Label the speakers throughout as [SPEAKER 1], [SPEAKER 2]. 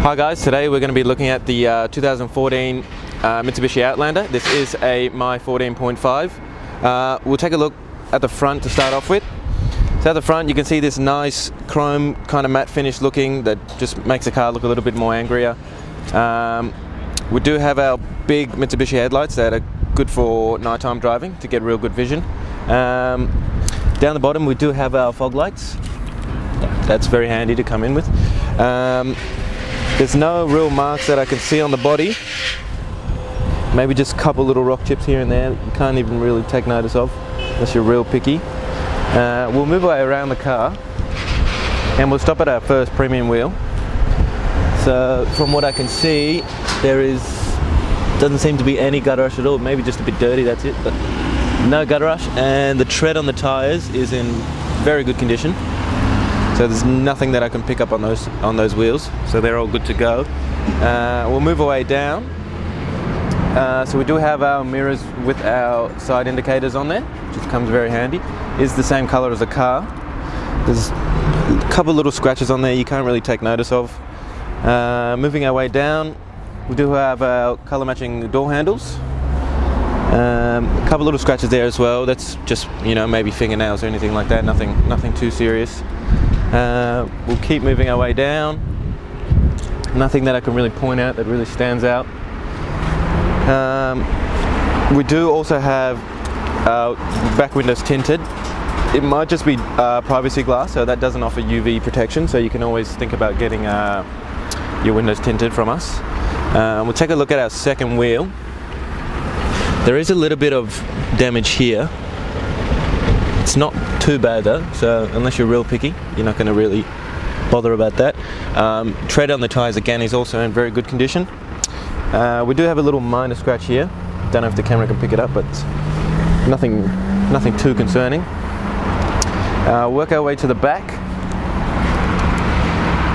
[SPEAKER 1] Hi guys, today we're going to be looking at the 2014 Mitsubishi Outlander. This is a My 14.5. We'll take a look at the front to start off with. So at the front you can see this nice chrome kind of matte finish looking that just makes the car look a little bit more angrier. We do have our big Mitsubishi headlights that are good for nighttime driving to get real good vision. Down the bottom we do have our fog lights. That's very handy to come in with. There's no real marks that I can see on the body. Maybe just a couple little rock chips here and there you can't even really take notice of unless you're real picky. We'll move our way around the car and we'll stop at our first premium wheel. So from what I can see, doesn't seem to be any gutter rush at all. Maybe just a bit dirty, that's it, but no gutter rush. And the tread on the tyres is in very good condition. So there's nothing that I can pick up on those wheels, so they're all good to go. We'll move our way down. So we do have our mirrors with our side indicators on there, which comes very handy. It's the same color as the car. There's a couple little scratches on there you can't really take notice of. Moving our way down, we do have our color matching door handles. A couple little scratches there as well. That's just, maybe fingernails or anything like that. Nothing too serious. We'll keep moving our way down. Nothing that I can really point out that really stands out. We do also have our back windows tinted. It might just be privacy glass, so that doesn't offer UV protection, so you can always think about getting your windows tinted from us. We'll take a look at our second wheel. There is a little bit of damage here. It's not too bad though, so unless you're real picky, you're not going to really bother about that. Tread on the tyres again is also in very good condition. We do have a little minor scratch here. Don't know if the camera can pick it up, but nothing too concerning. Work our way to the back,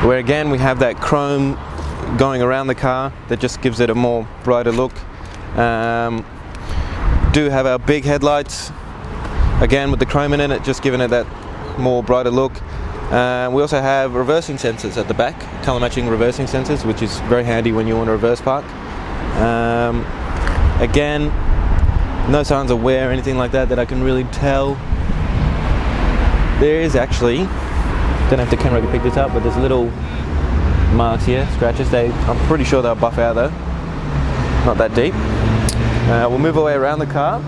[SPEAKER 1] where again we have that chrome going around the car that just gives it a more brighter look. Do have our big headlights. Again, with the chrome in it, just giving it that more brighter look. We also have reversing sensors at the back, color matching reversing sensors, which is very handy when you want to reverse park. Again, no signs of wear or anything like that I can really tell. There is actually, don't know if the camera can pick this up, but there's little marks here, scratches. I'm pretty sure they'll buff out though, not that deep. We'll move our way around the car.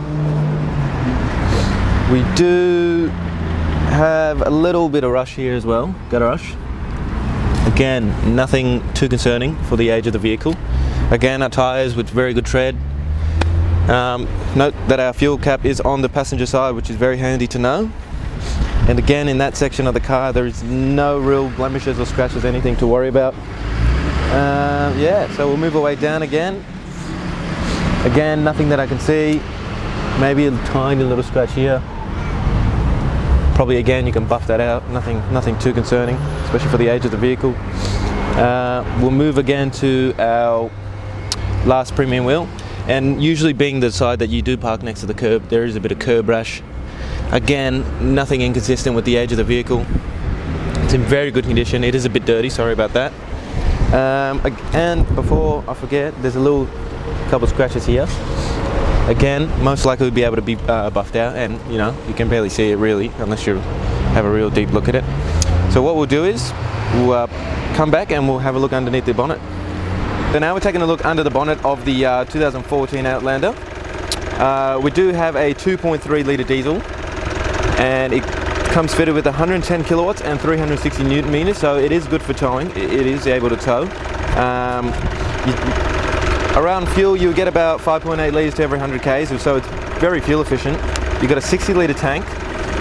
[SPEAKER 1] We do have a little bit of rush here as well, gutter rush. Again, nothing too concerning for the age of the vehicle. Again, our tyres with very good tread. Note that our fuel cap is on the passenger side, which is very handy to know. And again, in that section of the car, there is no real blemishes or scratches, anything to worry about. So we'll move our way down again. Again, nothing that I can see. Maybe a tiny little scratch here. Probably again you can buff that out. Nothing too concerning, especially for the age of the vehicle. We'll move again to our last premium wheel, and usually being the side that you do park next to the curb, there is a bit of curb rash. Again, nothing inconsistent with the age of the vehicle. It's in very good condition. It is a bit dirty, sorry about that. And before I forget, there's a couple scratches here. Again, most likely we'll be able to be buffed out, and you can barely see it really unless you have a real deep look at it. So what we'll do is we'll come back and we'll have a look underneath the bonnet. So now we're taking a look under the bonnet of the 2014 Outlander. We do have a 2.3 litre diesel, and it comes fitted with 110 kilowatts and 360 newton meters, so it is good for towing. It is able to tow. Around fuel, you get about 5.8 litres to every 100 k's, so it's very fuel efficient. You've got a 60 litre tank,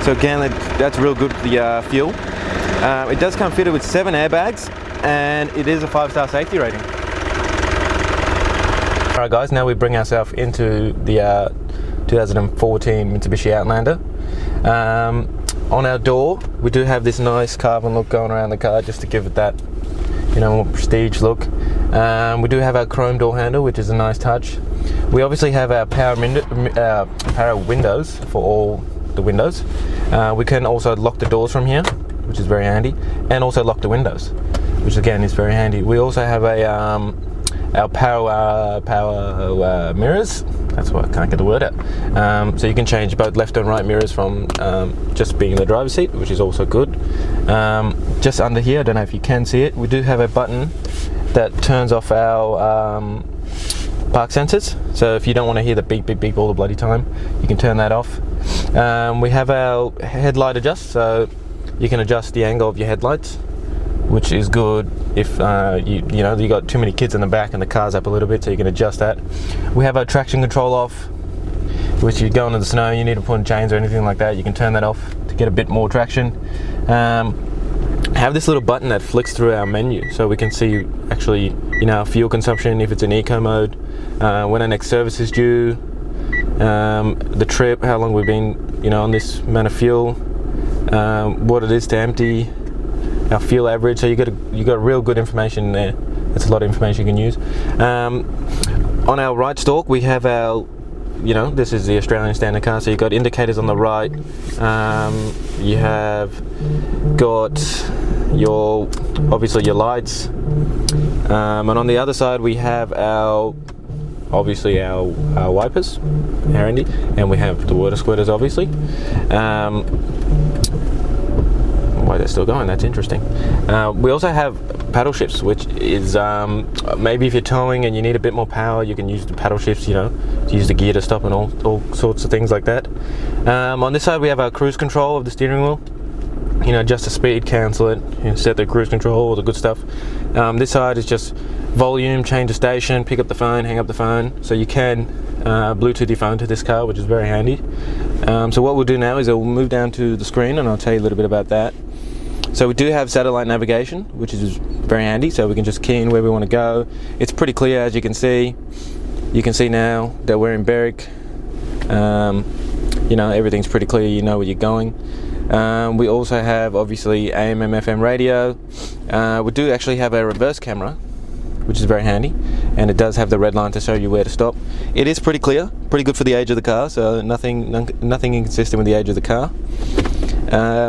[SPEAKER 1] so again, that's real good for the fuel. It does come fitted with 7 airbags, and it is a 5-star safety rating. Alright guys, now we bring ourselves into the 2014 Mitsubishi Outlander. On our door, we do have this nice carbon look going around the car just to give it that more prestige look. We do have our chrome door handle, which is a nice touch. We obviously have our power windows for all the windows. We can also lock the doors from here, which is very handy, and also lock the windows. which again is very handy. We also have a our power mirrors. That's why I can't get the word out. So you can change both left and right mirrors from just being in the driver's seat, which is also good. Just under here, I don't know if you can see it, we do have a button that turns off our park sensors. So if you don't want to hear the beep beep beep all the bloody time, you can turn that off. We have our headlight adjust, so you can adjust the angle of your headlights, which is good if you know you got too many kids in the back and the car's up a little bit, so you can adjust that. We have our traction control off, which you go into the snow, you need to put in chains or anything like that, you can turn that off to get a bit more traction. Have this little button that flicks through our menu, so we can see actually, you know, our fuel consumption if it's in eco mode, when our next service is due, the trip, how long we've been, you know, on this amount of fuel, what it is to empty, our fuel average. So you got real good information in there. That's a lot of information you can use. On our right stalk, we have our, you know, this is the Australian standard car, so you've got indicators on the right. You have got obviously your lights, and on the other side we have our wipers, handy, and we have the water squirters, obviously. Why they're still going, that's interesting. We also have paddle shifts, which is maybe if you're towing and you need a bit more power, you can use the paddle shifts, you know, to use the gear to stop and all sorts of things like that. On this side we have our cruise control of the steering wheel, you know, adjust the speed, cancel it, you know, set the cruise control, all the good stuff. This side is just volume, change the station, pick up the phone, hang up the phone, so you can Bluetooth your phone to this car, which is very handy. So what we'll do now is we'll move down to the screen and I'll tell you a little bit about that. So we do have satellite navigation, which is very handy, so we can just key in where we want to go. It's pretty clear, as you can see. You can see now that we're in Berwick. You know, everything's pretty clear, you know where you're going. We also have obviously AM and FM radio. We do actually have a reverse camera, which is very handy, and it does have the red line to show you where to stop. It is pretty clear, pretty good for the age of the car, so nothing inconsistent with the age of the car.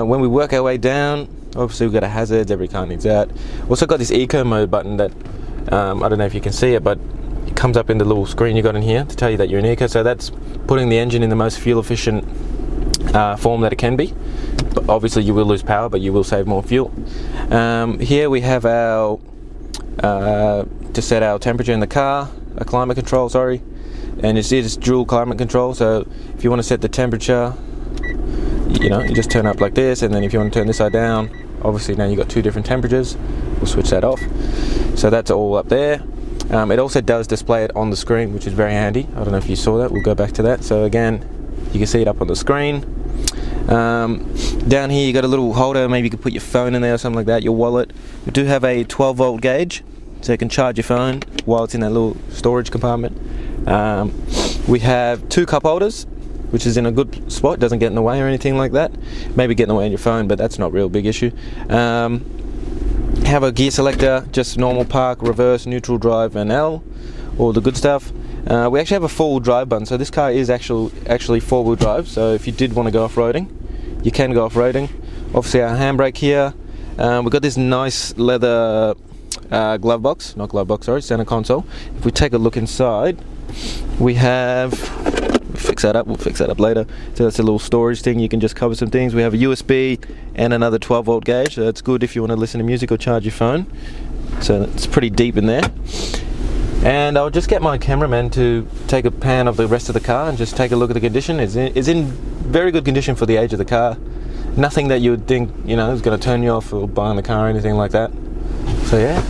[SPEAKER 1] When we work our way down, obviously we've got a hazards, every car needs that. Also got this eco mode button that, I don't know if you can see it, but it comes up in the little screen you got in here to tell you that you're in eco, so that's putting the engine in the most fuel efficient form that it can be. But obviously you will lose power, but you will save more fuel. Here we have our, to set our temperature in the car, a climate control, sorry, and it's dual climate control, so if you want to set the temperature, you know, you just turn up like this, and then if you want to turn this side down, obviously now you've got two different temperatures. We'll switch that off. So that's all up there. It also does display it on the screen, which is very handy. I don't know if you saw that, we'll go back to that. So again, you can see it up on the screen. Down here you got a little holder, maybe you could put your phone in there or something like that, your wallet. We do have a 12 volt gauge, so you can charge your phone while it's in that little storage compartment. We have two cup holders, which is in a good spot, doesn't get in the way or anything like that. Maybe get in the way on your phone, but that's not a real big issue. Have a gear selector, just normal park, reverse, neutral, drive, and L, all the good stuff. We actually have a four-wheel drive button, so this car is actually four-wheel drive, so if you did want to go off-roading, you can go off-roading. Obviously our handbrake here. We've got this nice leather glove box, not glove box, sorry, center console. If we take a look inside, we have, we'll fix that up later. So that's a little storage thing, you can just cover some things. We have a USB and another 12 volt gauge, so that's good if you want to listen to music or charge your phone. So it's pretty deep in there. And I'll just get my cameraman to take a pan of the rest of the car and just take a look at the condition. It's in very good condition for the age of the car. Nothing that you would think, you know, is going to turn you off or buying the car or anything like that. So yeah.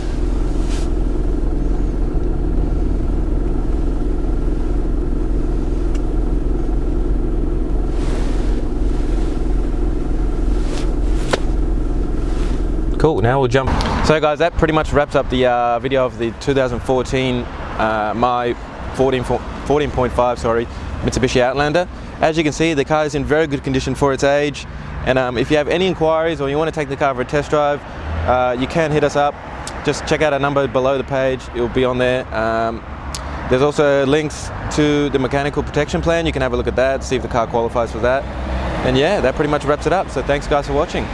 [SPEAKER 1] Cool, now we'll jump. So guys, that pretty much wraps up the video of the 2014 my 14.5 sorry, Mitsubishi Outlander. As you can see, the car is in very good condition for its age, and if you have any inquiries or you want to take the car for a test drive, you can hit us up. Just check out our number below the page, it will be on there. There's also links to the mechanical protection plan. You can have a look at that, see if the car qualifies for that. And yeah, that pretty much wraps it up. So thanks guys for watching.